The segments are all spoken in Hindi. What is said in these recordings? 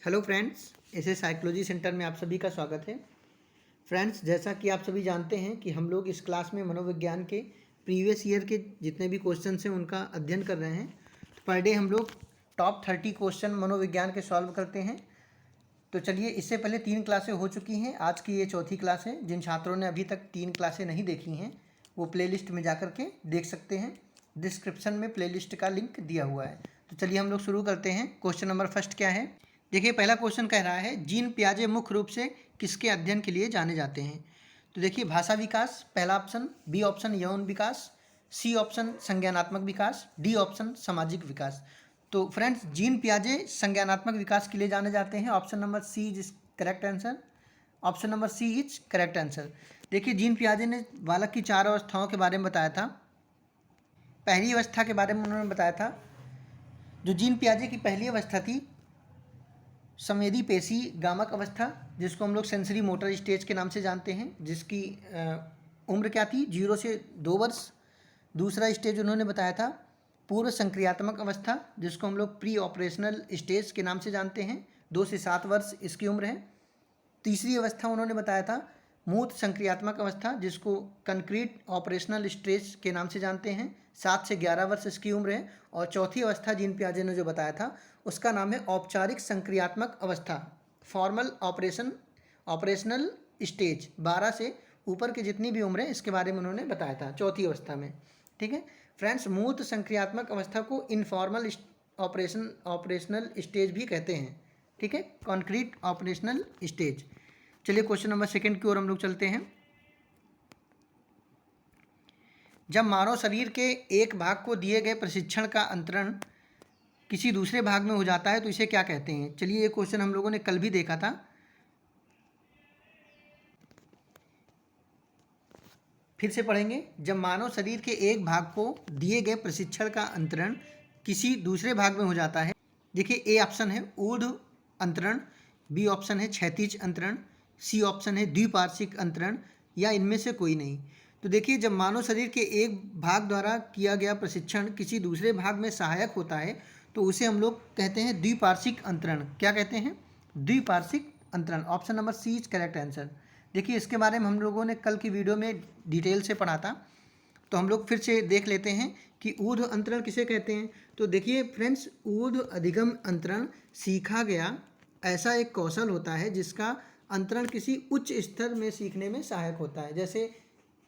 हेलो फ्रेंड्स, ऐसे साइकोलॉजी सेंटर में आप सभी का स्वागत है। फ्रेंड्स, जैसा कि आप सभी जानते हैं कि हम लोग इस क्लास में मनोविज्ञान के प्रीवियस ईयर के जितने भी क्वेश्चन हैं उनका अध्ययन कर रहे हैं। तो पर डे हम लोग टॉप 30 क्वेश्चन मनोविज्ञान के सॉल्व करते हैं। तो चलिए, इससे पहले 3 क्लासें हो चुकी हैं, आज की ये चौथी क्लास है। जिन छात्रों ने अभी तक 3 क्लासें नहीं देखी हैं वो प्लेलिस्ट में जा कर के देख सकते हैं। डिस्क्रिप्शन में प्लेलिस्ट का लिंक दिया हुआ है। तो चलिए हम लोग शुरू करते हैं। क्वेश्चन नंबर फर्स्ट क्या है, देखिए पहला क्वेश्चन कह रहा है जीन पियाजे मुख्य रूप से किसके अध्ययन के लिए जाने जाते हैं। तो देखिए, भाषा विकास पहला ऑप्शन, बी ऑप्शन यौन विकास, सी ऑप्शन संज्ञानात्मक विकास, डी ऑप्शन सामाजिक विकास। तो फ्रेंड्स, जीन पियाजे संज्ञानात्मक विकास के लिए जाने जाते हैं। Option number C is correct answer. Option number C is correct answer. देखिए, जीन पियाजे ने बालक की 4 अवस्थाओं के बारे में बताया था। पहली अवस्था के बारे में उन्होंने बताया था, जो जीन पियाजे की पहली अवस्था थी संवेदी पेशी गामक अवस्था, जिसको हम लोग सेंसरी मोटर स्टेज के नाम से जानते हैं, जिसकी उम्र क्या थी, 0 से 2 वर्ष। दूसरा स्टेज उन्होंने बताया था पूर्व संक्रियात्मक अवस्था, जिसको हम लोग प्री ऑपरेशनल स्टेज के नाम से जानते हैं, 2 से 7 वर्ष इसकी उम्र है। तीसरी अवस्था उन्होंने बताया था मूर्त संक्रियात्मक अवस्था, जिसको कंक्रीट ऑपरेशनल स्टेज के नाम से जानते हैं, 7 से 11 वर्ष इसकी उम्र है। और चौथी अवस्था जीन पियाजे ने जो बताया था उसका नाम है औपचारिक संक्रियात्मक अवस्था, फॉर्मल ऑपरेशनल स्टेज। 12 से ऊपर की जितनी भी उम्र है इसके बारे में उन्होंने बताया था चौथी अवस्था में। ठीक है फ्रेंड्स, मूर्त संक्रियात्मक अवस्था को इनफॉर्मल ऑपरेशनल स्टेज भी कहते हैं। ठीक है, कॉन्क्रीट ऑपरेशनल स्टेज। चलिए क्वेश्चन नंबर सेकंड की ओर हम लोग चलते हैं। जब मानव शरीर के एक भाग को दिए गए प्रशिक्षण का अंतरण किसी दूसरे भाग में हो जाता है तो इसे क्या कहते हैं। चलिए, ये क्वेश्चन हम लोगों ने कल भी देखा था। फिर से पढ़ेंगे। जब मानव शरीर के एक भाग को दिए गए प्रशिक्षण का अंतरण किसी दूसरे भाग में हो जाता है। देखिए, ए ऑप्शन है ऊर्ध्व अंतरण, बी ऑप्शन है क्षैतिज अंतरण, सी ऑप्शन है द्विपार्श्विक अंतरण, या इनमें से कोई नहीं। तो देखिए, जब मानव शरीर के एक भाग द्वारा किया गया प्रशिक्षण किसी दूसरे भाग में सहायक होता है तो उसे हम लोग कहते हैं द्विपार्श्विक अंतरण। क्या कहते हैं? द्विपार्श्विक अंतरण। Option number C is correct answer. देखिए, इसके बारे में हम लोगों ने कल की वीडियो में डिटेल से पढ़ा था, तो हम लोग फिर से देख लेते हैं कि ऊर्ध्व अंतरण किसे कहते हैं। तो देखिए फ्रेंड्स, ऊर्ध्व अधिगम अंतरण सीखा गया ऐसा एक कौशल होता है जिसका अंतरण किसी उच्च स्तर में सीखने में सहायक होता है। जैसे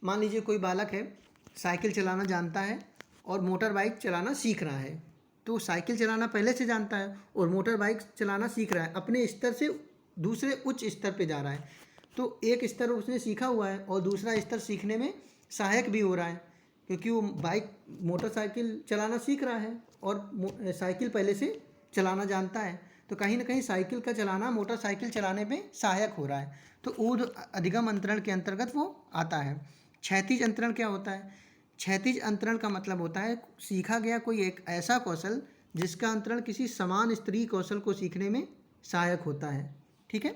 मान लीजिए कोई बालक है, साइकिल चलाना जानता है और मोटर बाइक चलाना सीख रहा है। तो साइकिल चलाना पहले से जानता है और मोटर बाइक चलाना सीख रहा है, अपने स्तर से दूसरे उच्च स्तर पे जा रहा है। तो एक स्तर उसने सीखा हुआ है और दूसरा स्तर सीखने में सहायक भी हो रहा है, क्योंकि वो मोटरसाइकिल चलाना सीख रहा है और साइकिल पहले से चलाना जानता है। तो कहीं ना कहीं साइकिल का चलाना मोटरसाइकिल चलाने में सहायक हो रहा है। तो ऊर्ध्व अधिगम अंतरण के अंतर्गत वो आता है। क्षैतिज अंतरण क्या होता है? क्षैतिज अंतरण का मतलब होता है सीखा गया कोई एक ऐसा कौशल जिसका अंतरण किसी समान स्तरीय कौशल को सीखने में सहायक होता है। ठीक है,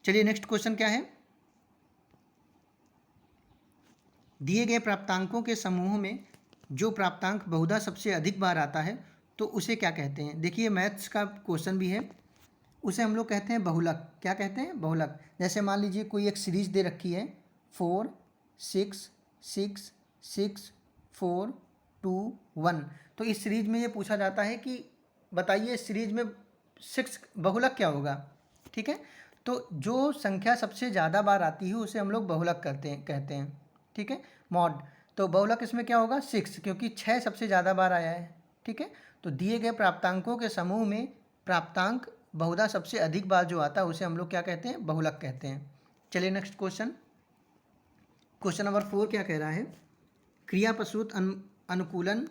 चलिए नेक्स्ट क्वेश्चन क्या है। दिए गए प्राप्तांकों के समूह में जो प्राप्तांक बहुधा सबसे अधिक बार आता है तो उसे क्या कहते हैं। देखिए, मैथ्स का क्वेश्चन भी है, उसे हम लोग कहते हैं बहुलक। क्या कहते हैं? बहुलक। जैसे मान लीजिए कोई एक सीरीज दे रखी है 4 6 6 6 4 2 1। तो इस सीरीज में ये पूछा जाता है कि बताइए इस सीरीज में 6 बहुलक क्या होगा। ठीक है, तो जो संख्या सबसे ज़्यादा बार आती है उसे हम लोग बहुलक कहते हैं। ठीक है, मॉड। तो बहुलक इसमें क्या होगा? 6, क्योंकि 6 सबसे ज़्यादा बार आया है। ठीक है, तो दिए गए प्राप्तांकों के समूह में प्राप्तांक बहुधा सबसे अधिक बार जो आता है उसे हम लोग क्या कहते हैं? बहुलक कहते हैं। चलिए नेक्स्ट क्वेश्चन। क्वेश्चन नंबर 4 क्या कह रहा है, क्रिया प्रसूत अनुकूलन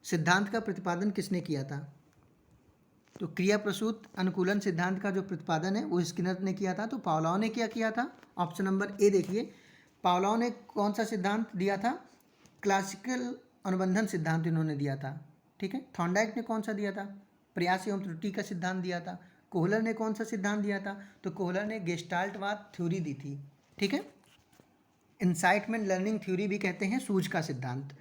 सिद्धांत का प्रतिपादन किसने किया था। तो क्रिया प्रसूत अनुकूलन सिद्धांत का जो प्रतिपादन है वो स्किनर ने किया था। तो पावलोव ने क्या किया था? ऑप्शन नंबर ए देखिए, पावलोव ने कौन सा सिद्धांत दिया था? क्लासिकल अनुबंधन सिद्धांत इन्होंने दिया था। ठीक है, थॉर्नडाइक ने कौन सा दिया था? प्रयास एवं त्रुटि का सिद्धांत दिया था। कोहलर ने कौन सा सिद्धांत दिया था? तो कोहलर ने गेस्टाल्टवाद थ्योरी दी थी। ठीक है, इंसाइटमेंट लर्निंग थ्योरी भी कहते हैं सूझ का सिद्धांत।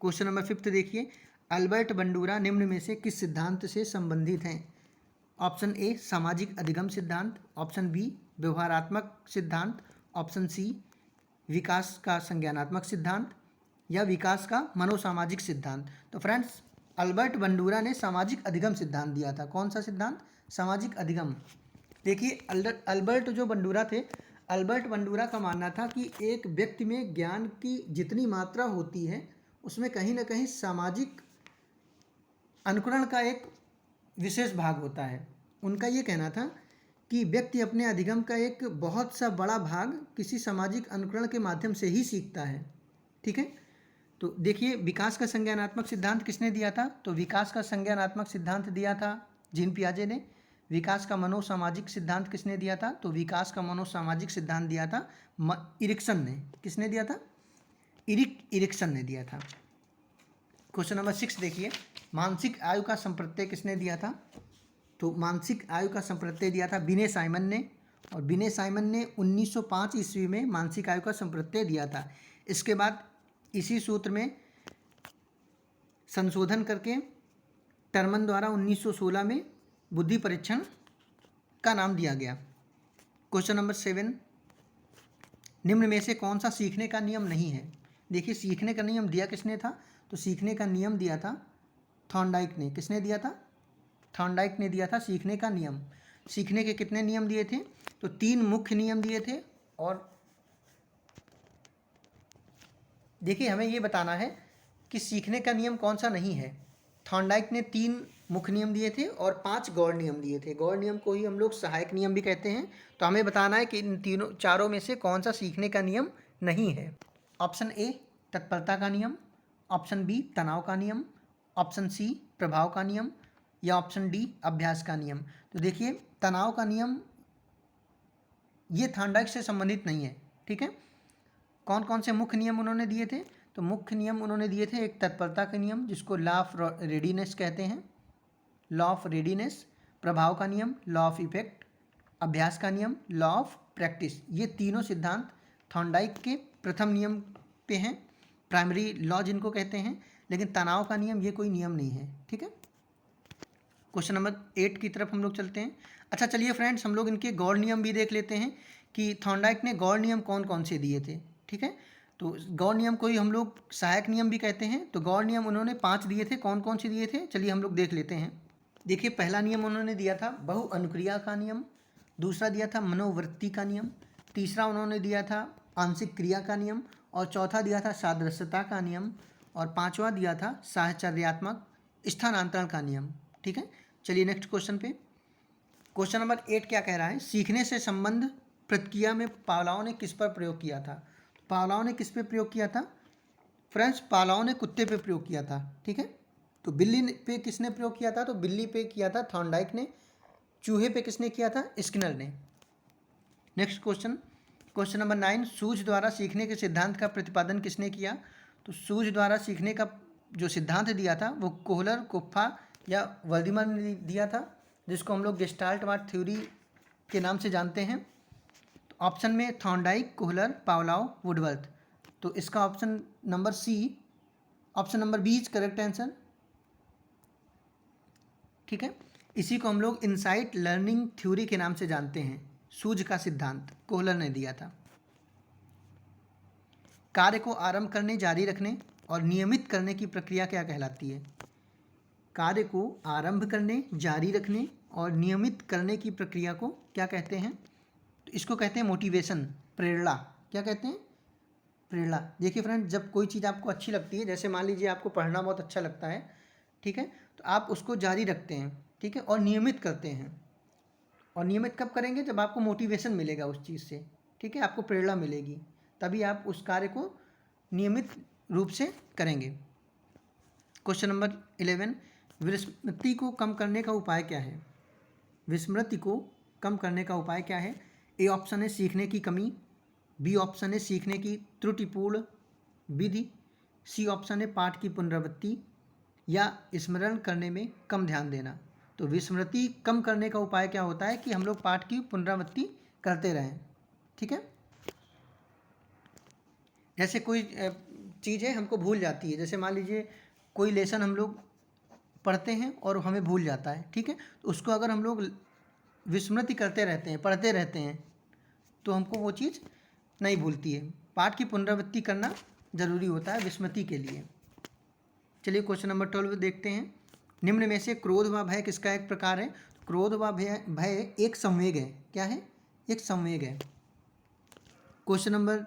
क्वेश्चन नंबर 5 देखिए, अल्बर्ट बंडूरा निम्न में से किस सिद्धांत से संबंधित हैं। ऑप्शन ए सामाजिक अधिगम सिद्धांत, ऑप्शन बी व्यवहारात्मक सिद्धांत, ऑप्शन सी विकास का संज्ञानात्मक सिद्धांत, या विकास का मनोसामाजिक सिद्धांत। तो फ्रेंड्स अल्बर्ट बंडूरा ने सामाजिक अधिगम सिद्धांत दिया था। कौन सा सिद्धांत? सामाजिक अधिगम। देखिए अल्बर्ट जो बंडूरा थे, अल्बर्ट बंडूरा का मानना था कि एक व्यक्ति में ज्ञान की जितनी मात्रा होती है उसमें कहीं ना कहीं सामाजिक अनुकरण का एक विशेष भाग होता है। उनका ये कहना था कि व्यक्ति अपने अधिगम का एक बहुत सा बड़ा भाग किसी सामाजिक अनुकरण के माध्यम से ही सीखता है। ठीक है, तो देखिए विकास का संज्ञानात्मक सिद्धांत किसने दिया था? तो विकास का संज्ञानात्मक सिद्धांत दिया था जीन पियाजे ने। विकास का मनोसामाजिक सिद्धांत किसने दिया था? तो विकास का मनोसामाजिक सिद्धांत दिया था इरिक्सन ने। किसने दिया था? इरिक्सन ने दिया था। क्वेश्चन नंबर 6 देखिए, मानसिक आयु का संप्रत्यय किसने दिया था? तो मानसिक आयु का संप्रत्यय दिया था बिने साइमन ने, और बिने साइमन ने 1905 ईस्वी में मानसिक आयु का संप्रत्यय दिया था। इसके बाद इसी सूत्र में संशोधन करके टर्मन द्वारा 1916 में बुद्धि परीक्षण का नाम दिया गया। क्वेश्चन नंबर 7, निम्न में से कौन सा सीखने का नियम नहीं है? देखिए सीखने का नियम दिया किसने था? तो सीखने का नियम दिया था थॉर्नडाइक ने। किसने दिया था? थॉर्नडाइक ने दिया था सीखने का नियम। सीखने के कितने नियम दिए थे? तो 3 मुख्य नियम दिए थे। और देखिए हमें ये बताना है कि सीखने का नियम कौन सा नहीं है। थॉर्नडाइक ने 3 मुख्य नियम दिए थे और 5 गौड़ नियम दिए थे। गौड़ नियम को ही हम लोग सहायक नियम भी कहते हैं। तो हमें बताना है कि इन चारों में से कौन सा सीखने का नियम नहीं है। ऑप्शन ए तत्परता का नियम, ऑप्शन बी तनाव का नियम, ऑप्शन सी प्रभाव का नियम, या ऑप्शन डी अभ्यास का नियम। तो देखिए तनाव का नियम ये थॉर्नडाइक से संबंधित नहीं है। ठीक है, कौन कौन से मुख्य नियम उन्होंने दिए थे? तो मुख्य नियम उन्होंने दिए थे एक तत्परता का नियम जिसको लॉ ऑफ रेडीनेस कहते हैं, लॉ ऑफ रेडीनेस, प्रभाव का नियम, लॉ ऑफ इफेक्ट, अभ्यास का नियम, लॉ ऑफ प्रैक्टिस। ये तीनों सिद्धांत थॉर्नडाइक के प्रथम नियम पे हैं, प्राइमरी लॉ जिनको कहते हैं। लेकिन तनाव का नियम ये कोई नियम नहीं है। ठीक है, क्वेश्चन नंबर 8 की तरफ हम लोग चलते हैं। अच्छा चलिए फ्रेंड्स, हम लोग इनके गौड़ नियम भी देख लेते हैं कि थॉर्नडाइक ने गौड़ नियम कौन कौन से दिए थे। ठीक है, तो गौड़ नियम को ही हम लोग सहायक नियम भी कहते हैं। तो गौड़ नियम उन्होंने 5 दिए थे। कौन कौन से दिए थे? चलिए हम लोग देख लेते हैं। देखिए पहला नियम उन्होंने दिया था बहु अनुक्रिया का नियम, दूसरा दिया था मनोवृत्ति का नियम, तीसरा उन्होंने दिया था आंशिक क्रिया का नियम, और चौथा दिया था सादृश्यता का नियम, और पांचवा दिया था साहचर्यात्मक स्थानांतरण का नियम। ठीक है, चलिए नेक्स्ट क्वेश्चन पे। क्वेश्चन नंबर 8 क्या कह रहा है? सीखने से संबंध प्रतिक्रिया में पावलोव ने किस पर प्रयोग किया था? पावलोव ने किस पे प्रयोग किया था? फ्रेंड्स पावलोव ने कुत्ते पे प्रयोग किया था। ठीक है, तो बिल्ली पे किसने प्रयोग किया था? तो बिल्ली पे किया था थॉर्नडाइक ने। चूहे पे किसने किया था? स्किनर ने। नेक्स्ट क्वेश्चन, क्वेश्चन नंबर 9, सूझ द्वारा सीखने के सिद्धांत का प्रतिपादन किसने किया? तो सूझ द्वारा सीखने का जो सिद्धांत दिया था वो कोहलर, कुप्फा या वर्दीमन ने दिया था, जिसको हम लोग गेस्टाल्टवाद थ्योरी के नाम से जानते हैं। तो ऑप्शन में थॉर्नडाइक, कोहलर, पावलोव, वुडवर्थ। तो इसका option number C, option number B is correct answer. ठीक है, इसी को हम लोग इनसाइट लर्निंग थ्योरी के नाम से जानते हैं। सूझ का सिद्धांत कोहलर ने दिया था। कार्य को आरंभ करने, जारी रखने और नियमित करने की प्रक्रिया क्या कहलाती है? कार्य को आरंभ करने, जारी रखने और नियमित करने की प्रक्रिया को क्या कहते हैं? तो इसको कहते हैं मोटिवेशन, प्रेरणा। क्या कहते हैं? प्रेरणा। देखिए फ्रेंड, जब कोई चीज़ आपको अच्छी लगती है, जैसे मान लीजिए आपको पढ़ना बहुत अच्छा लगता है, ठीक है, तो आप उसको जारी रखते हैं, ठीक है, और नियमित करते हैं। और नियमित कब करेंगे? जब आपको मोटिवेशन मिलेगा उस चीज़ से, ठीक है, आपको प्रेरणा मिलेगी, तभी आप उस कार्य को नियमित रूप से करेंगे। क्वेश्चन नंबर 11, विस्मृति को कम करने का उपाय क्या है? विस्मृति को कम करने का उपाय क्या है? ए ऑप्शन है सीखने की कमी, बी ऑप्शन है सीखने की त्रुटिपूर्ण विधि, सी ऑप्शन है पाठ की पुनरावृत्ति, या स्मरण करने में कम ध्यान देना। तो विस्मृति कम करने का उपाय क्या होता है? कि हम लोग पाठ की पुनरावृत्ति करते रहें। ठीक है, जैसे कोई चीज़ है हमको भूल जाती है, जैसे मान लीजिए कोई लेसन हम लोग पढ़ते हैं और हमें भूल जाता है, ठीक है। तो उसको अगर हम लोग विस्मृति करते रहते हैं, पढ़ते रहते हैं, तो हमको वो चीज़ नहीं भूलती है। पाठ की पुनरावृत्ति करना जरूरी होता है विस्मृति के लिए। चलिए क्वेश्चन नंबर 12 देखते हैं। निम्न में से क्रोध व भय किसका एक प्रकार है? क्रोध व भय एक संवेग है। क्या है? एक संवेग है। क्वेश्चन नंबर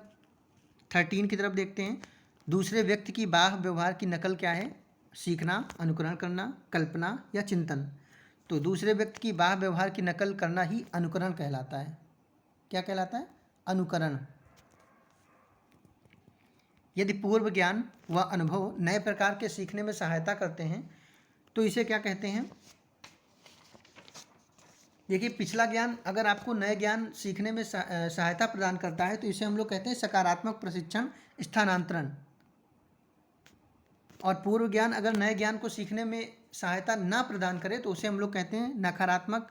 13 की तरफ देखते हैं। दूसरे व्यक्ति की बाह्य व्यवहार की नकल क्या है? सीखना, अनुकरण करना, कल्पना या चिंतन। तो दूसरे व्यक्ति की बाह्य व्यवहार की नकल करना ही अनुकरण कहलाता है। क्या कहलाता है? अनुकरण। यदि पूर्व ज्ञान व अनुभव नए प्रकार के सीखने में सहायता करते हैं तो इसे क्या कहते हैं? देखिए, पिछला ज्ञान अगर आपको नए ज्ञान सीखने में सहायता प्रदान करता है तो इसे हम लोग कहते हैं सकारात्मक प्रशिक्षण स्थानांतरण। और पूर्व ज्ञान अगर नए ज्ञान को सीखने में सहायता ना प्रदान करे तो उसे हम लोग कहते हैं नकारात्मक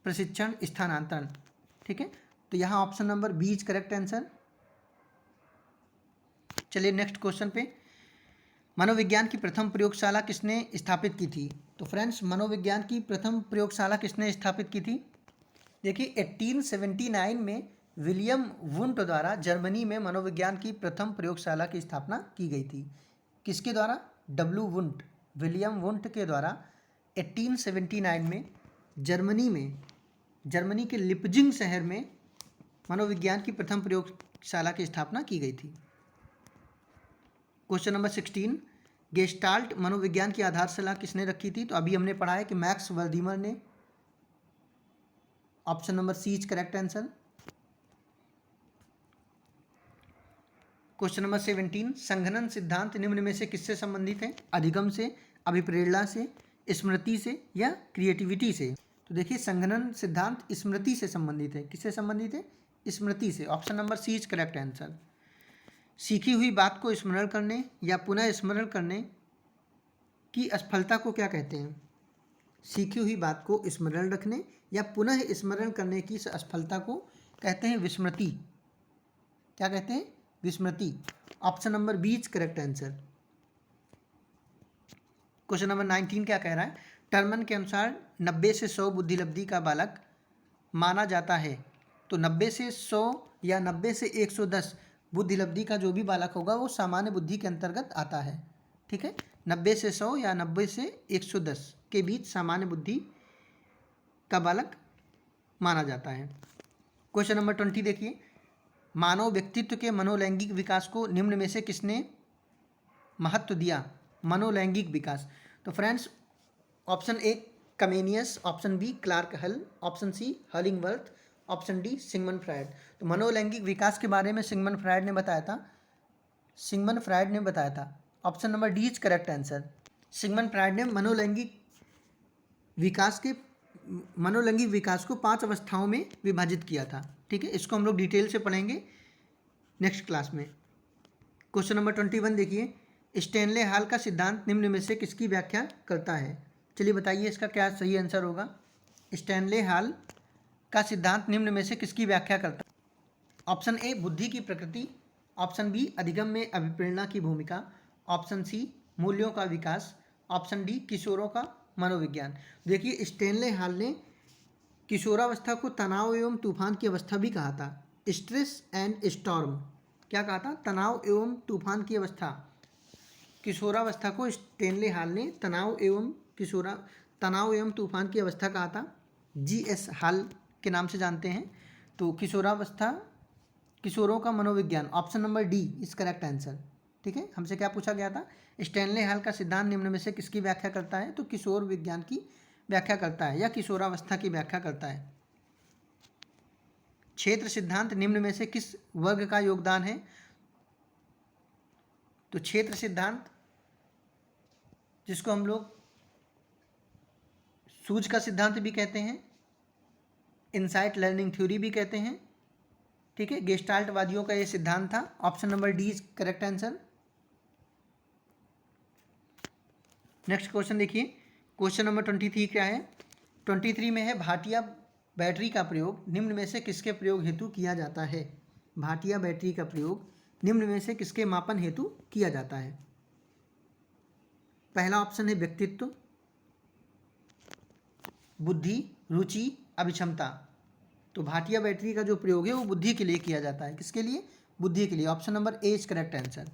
प्रशिक्षण स्थानांतरण, ठीक है। तो यहाँ option number B is correct answer. चलिए नेक्स्ट क्वेश्चन पे। मनोविज्ञान की प्रथम प्रयोगशाला किसने स्थापित की थी? तो फ्रेंड्स, मनोविज्ञान की प्रथम प्रयोगशाला किसने स्थापित की थी? देखिए, 1879 में विलियम वुंट द्वारा जर्मनी में मनोविज्ञान की प्रथम प्रयोगशाला की स्थापना की गई थी। किसके द्वारा? डब्ल्यू वुंट, विलियम वुंट के द्वारा 1879 में जर्मनी के लिपजिंग शहर में मनोविज्ञान की प्रथम प्रयोगशाला की स्थापना की गई थी। क्वेश्चन नंबर 16, गेस्टाल्ट मनोविज्ञान की आधारशिला किसने रखी थी? तो अभी हमने पढ़ा है कि मैक्स वर्दीमर ने। Option number C is correct answer. Question number 17, संघनन सिद्धांत निम्न में से किससे संबंधित है? अधिगम से, अभिप्रेरणा से, स्मृति से या क्रिएटिविटी से? तो देखिए, संघनन सिद्धांत स्मृति से संबंधित है। किससे संबंधित है? स्मृति से। Option number C is correct answer. सीखी हुई बात को स्मरण करने या पुनः स्मरण करने की असफलता को क्या कहते हैं? सीखी हुई बात को स्मरण रखने या पुनः स्मरण करने की असफलता को कहते हैं विस्मृति। क्या कहते हैं? विस्मृति। Option number B is correct answer. Question number 19 क्या कह रहा है? टर्मन के अनुसार 90 से 100 बुद्धिलब्धि का बालक माना जाता है। तो 90 से 100 या 90 से 110 बुद्धिलब्धि का जो भी बालक होगा वो सामान्य बुद्धि के अंतर्गत आता है, ठीक है। 90 से 100 या 90 से 110 के बीच सामान्य बुद्धि का बालक माना जाता है। क्वेश्चन नंबर 20 देखिए। मानव व्यक्तित्व के मनोलैंगिक विकास को निम्न में से किसने महत्व दिया? मनोलैंगिक विकास। तो friends, option A Comenius, option B Clark Hull, option C Hollingworth, option D Sigmund Freud. तो मनोलैंगिक विकास के बारे में सिगमंड फ्रायड ने बताया था। Option number D is correct answer. Sigmund Freud ने मनोलैंगिक विकास को 5 अवस्थाओं में विभाजित किया था, ठीक है। इसको हम लोग डिटेल से पढ़ेंगे नेक्स्ट क्लास में। क्वेश्चन नंबर 21 देखिए। स्टैनले हॉल का सिद्धांत निम्न में से किसकी व्याख्या करता है? चलिए बताइए इसका क्या सही आंसर होगा। स्टैनले हॉल का सिद्धांत निम्न में से किसकी व्याख्या करता है? ऑप्शन ए बुद्धि की प्रकृति, ऑप्शन बी अधिगम में अभिप्रेरणा की भूमिका, ऑप्शन सी मूल्यों का विकास, ऑप्शन डी किशोरों का मनोविज्ञान। देखिए, स्टैनले हॉल ने किशोरावस्था को तनाव एवं तूफान की अवस्था भी कहा था। Stress and storm. क्या कहा था? तनाव एवं तूफान की अवस्था। किशोरावस्था को स्टैनले हॉल ने तनाव एवं तूफान की अवस्था कहा था। GS हॉल के नाम से जानते हैं। तो किशोरावस्था, किशोरों का मनोविज्ञान, option number D is correct answer, ठीक है। हमसे क्या पूछा गया था? स्टैनले हॉल का सिद्धांत निम्न में से किसकी व्याख्या करता है? तो किशोर विज्ञान की व्याख्या करता है या किशोरावस्था की व्याख्या करता है। क्षेत्र सिद्धांत निम्न में से किस वर्ग का योगदान है? तो क्षेत्र सिद्धांत, जिसको हम लोग सूझ का सिद्धांत भी कहते हैं, इनसाइट लर्निंग थ्योरी भी कहते हैं, ठीक है। गेस्टाल्ट वादियों का ये सिद्धांत था। Option number D is correct answer. Next question देखिए। क्वेश्चन नंबर 23 क्या है? 23 में है भाटिया बैटरी का प्रयोग निम्न में से किसके प्रयोग हेतु किया जाता है? भाटिया बैटरी का प्रयोग निम्न में से किसके मापन हेतु किया जाता है? पहला ऑप्शन है व्यक्तित्व, बुद्धि, रुचि, अभिक्षमता। तो भाटिया बैटरी का जो प्रयोग है वो बुद्धि के लिए किया जाता है। किसके लिए? बुद्धि के लिए। Option number A is correct answer.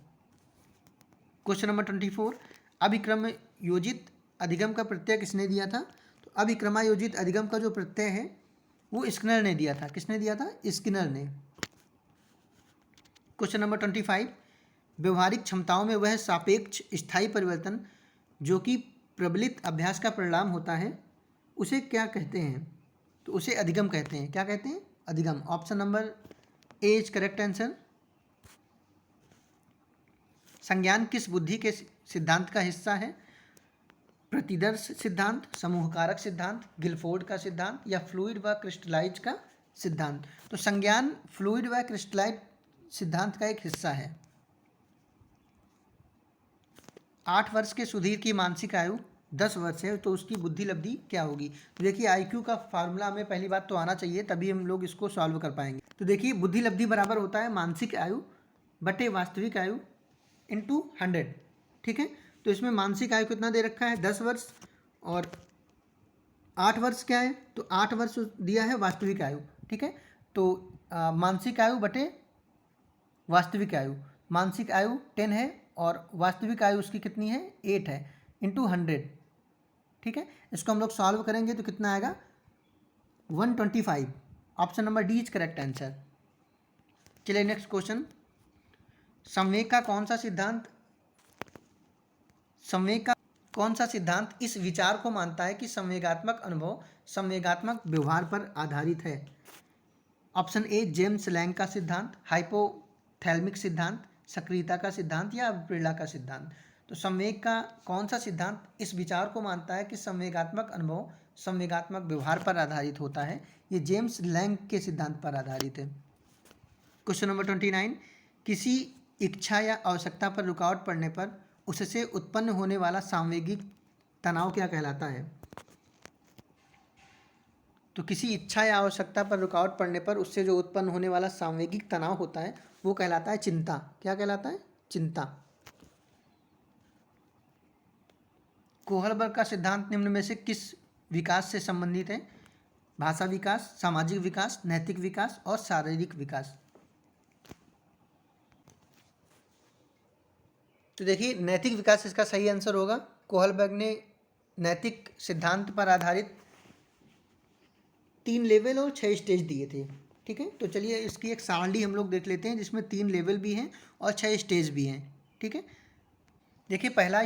Question number 24, अभिक्रम योजित अधिगम का प्रत्यय किसने दिया था? तो अभिक्रमायोजित अधिगम का जो प्रत्यय है वो स्किनर ने दिया था। किसने दिया था? स्किनर ने। क्वेश्चन नंबर 25, व्यवहारिक क्षमताओं में वह सापेक्ष स्थायी परिवर्तन जो कि प्रबलित अभ्यास का परिणाम होता है उसे क्या कहते हैं? तो उसे अधिगम कहते हैं। क्या कहते हैं? अधिगम। Option number A is correct answer. संज्ञान किस बुद्धि के सिद्धांत का हिस्सा है? प्रतिदर्श सिद्धांत, समूहकारक सिद्धांत, गिलफोर्ड का सिद्धांत या फ्लूइड व क्रिस्टलाइज का सिद्धांत? तो संज्ञान फ्लूइड व क्रिस्टलाइज सिद्धांत का एक हिस्सा है। 8 वर्ष के सुधीर की मानसिक आयु 10 वर्ष है, तो उसकी बुद्धि लब्धि क्या होगी? तो देखिए आईक्यू का फार्मूला हमें पहली बात तो आना चाहिए, तभी हम लोग इसको सॉल्व कर पाएंगे। तो देखिए बुद्धि लब्धि बराबर होता है मानसिक आयु बटे वास्तविक आयु इंटू 100। ठीक है, तो इसमें मानसिक आयु कितना दे रखा है? 10 वर्ष, और 8 वर्ष क्या है? तो 8 वर्ष दिया है वास्तविक आयु। ठीक है, तो मानसिक आयु बटे वास्तविक आयु, मानसिक आयु 10 है और वास्तविक आयु उसकी कितनी है? 8 है, इंटू 100। ठीक है, इसको हम लोग सॉल्व करेंगे तो कितना आएगा? 125। Option number D is correct answer. चलिए नेक्स्ट क्वेश्चन, संवेग का कौन सा सिद्धांत इस विचार को मानता है कि संवेगात्मक अनुभव संवेगात्मक व्यवहार पर आधारित है? ऑप्शन ए जेम्स लैंग का सिद्धांत, हाइपोथैलेमिक सिद्धांत, सक्रियता का सिद्धांत या प्रेरणा का सिद्धांत? तो संवेग का कौन सा सिद्धांत इस विचार को मानता है कि संवेगात्मक अनुभव संवेगात्मक व्यवहार पर आधारित होता है? ये जेम्स लैंग के सिद्धांत पर आधारित है। क्वेश्चन नंबर 29, किसी इच्छा या आवश्यकता पर रुकावट पड़ने पर उससे उत्पन्न होने वाला सांवेगिक तनाव क्या कहलाता है? तो किसी इच्छा या आवश्यकता पर रुकावट पड़ने पर उससे जो उत्पन्न होने वाला सांवेगिक तनाव होता है वो कहलाता है चिंता। क्या कहलाता है? चिंता। कोहलबर्ग का सिद्धांत निम्न में से किस विकास से संबंधित है? भाषा विकास, सामाजिक विकास, नैतिक विकास और शारीरिक विकास? तो देखिए नैतिक विकास इसका सही आंसर होगा। कोहलबर्ग ने नैतिक सिद्धांत पर आधारित 3 लेवल और 6 स्टेज दिए थे। ठीक है, तो चलिए इसकी एक सारणी हम लोग देख लेते हैं जिसमें 3 लेवल भी हैं और 6 स्टेज भी हैं। ठीक है, देखिए पहला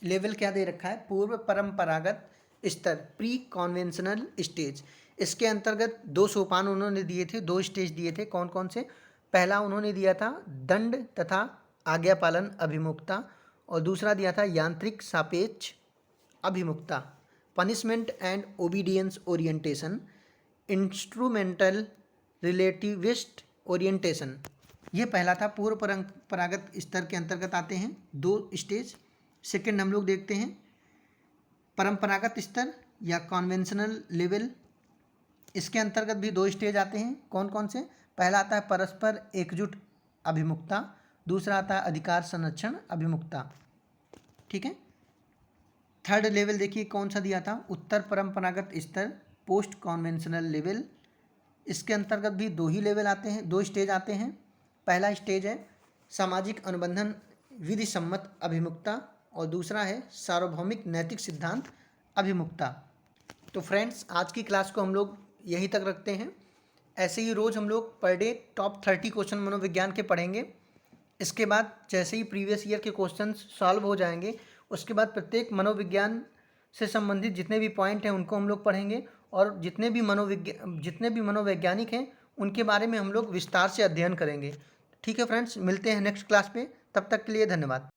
लेवल क्या दे रखा है? पूर्व परंपरागत स्तर, प्री कॉन्वेंशनल स्टेज। इसके अंतर्गत 2 सोपान उन्होंने दिए थे, 2 स्टेज दिए थे। कौन कौन से? पहला उन्होंने दिया था दंड तथा आज्ञा पालन अभिमुखता, और दूसरा दिया था यांत्रिक सापेक्ष अभिमुखता, punishment and obedience orientation, instrumental relativist orientation. ये पहला था, पूर्व परंपरागत स्तर के अंतर्गत आते हैं 2 स्टेज। सेकंड हम लोग देखते हैं परंपरागत स्तर या कॉन्वेंशनल लेवल। इसके अंतर्गत भी 2 स्टेज आते हैं। कौन कौन से? पहला आता है परस्पर एकजुट अभिमुखता, दूसरा आता है अधिकार संरक्षण अभिमुखता। ठीक है, थर्ड लेवल देखिए कौन सा दिया था? उत्तर परंपरागत स्तर, पोस्ट कॉन्वेंशनल लेवल। इसके अंतर्गत भी 2 ही लेवल आते हैं, 2 स्टेज आते हैं। पहला स्टेज है सामाजिक अनुबंधन विधि सम्मत अभिमुखता और दूसरा है सार्वभौमिक नैतिक सिद्धांत अभिमुखता। तो फ्रेंड्स आज की क्लास को हम लोग यहीं तक रखते हैं। ऐसे ही रोज़ हम लोग पर डे टॉप 30 क्वेश्चन मनोविज्ञान के पढ़ेंगे। इसके बाद जैसे ही प्रीवियस ईयर के क्वेश्चन सॉल्व हो जाएंगे उसके बाद प्रत्येक मनोविज्ञान से संबंधित जितने भी पॉइंट हैं उनको हम लोग पढ़ेंगे, और जितने भी मनोवैज्ञानिक हैं उनके बारे में हम लोग विस्तार से अध्ययन करेंगे। ठीक है फ्रेंड्स, मिलते हैं नेक्स्ट क्लास पे। तब तक के लिए धन्यवाद।